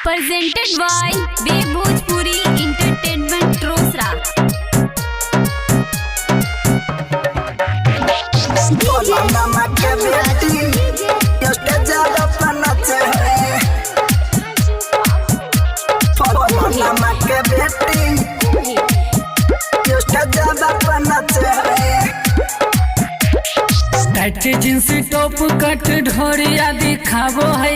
presented by Web Bhojpuri Entertainment Rosra। Tight jeans top cut ढोरिया दिखाबो है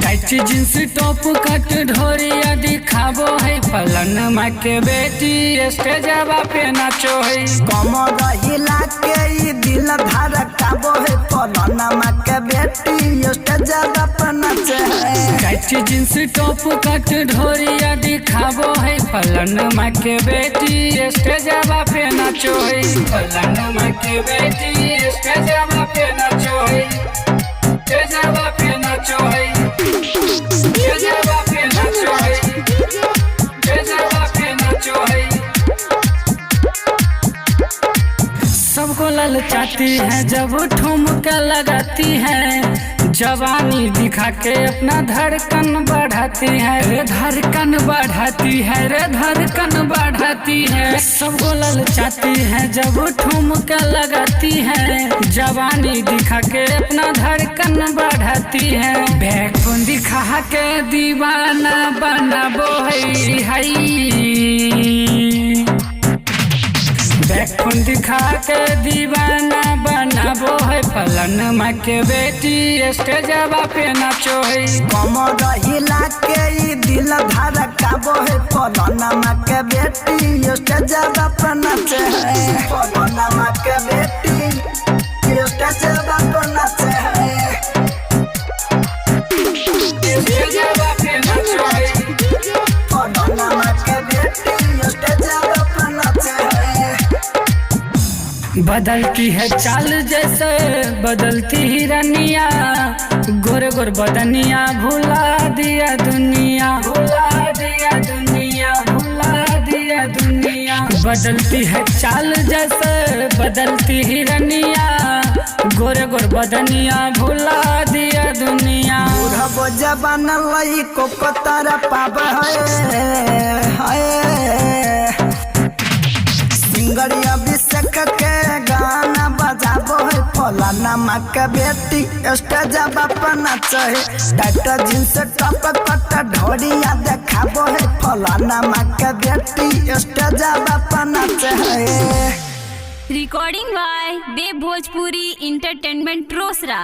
tight jeans top cut ढोरिया दिखाबो है फलन माँ के बेटी स्टेजवा पे नाचो है कमर हिला के ई दिल धड़काबो है फलन माँ के बेटी स्टेजवा पे नाचे है। टाइट जींस टॉप कट ढोरिया दिखाबो है फलन माँ के बेटी स्टेजवा पे नाचो है फलन माँ के बेटी स्टेजवा पे नाचो है स्टेजवा पे नाचो है स्टेजवा पे नाचो है स्टेजवा पे नाचो है। सबको ललचाती है जब ठुमका लगाती है जवानी दिखा के अपना धड़कन बढ़ाती है रे धड़कन बढ़ाती है रे धड़कन बढ़ाती है। सबको ललचाती है जब ठुमका लगाती है जवानी दिखा के अपना धड़कन बढ़ाती है बैकबोन दिखा के दीवाना बनाबो है बैकबोन दिखा के दीवाना बनाबो है फलन माँ के बेटी स्टेजवा पे नाचो है कमर हिला के ई दिल धड़काबो है फलन माँ के बेटी स्टेजवा पे नाचे है फलन माँ के बेटी स्टेजवा पे नाचे है स्टेजवा पे नाचो है फलन माँ के बेटी स्टेजवा पे नाचे है। बदलती है चाल जैसे बदलती ही रनिया गोरे गोर बदनिया भुला दिया दुनिया भुला दिया दुनिया भुला दिया दुनिया। बदलती है चाल जैसे बदलती ही रनिया गोरे गोर बदनिया भुला दिया दुनिया। बुढ़बो जबान लई को पतारा पाब सिंगरी अभिषेक के गाना बजाबो है फलाना माँ के बेटी स्टेजवा पे नाचे है टाइट जींस टॉप कट ढोरिया देखाबो है फलाना माँ के बेटी स्टेजवा पे नाचे है। Recording by Web Bhojpuri Entertainment Rosra।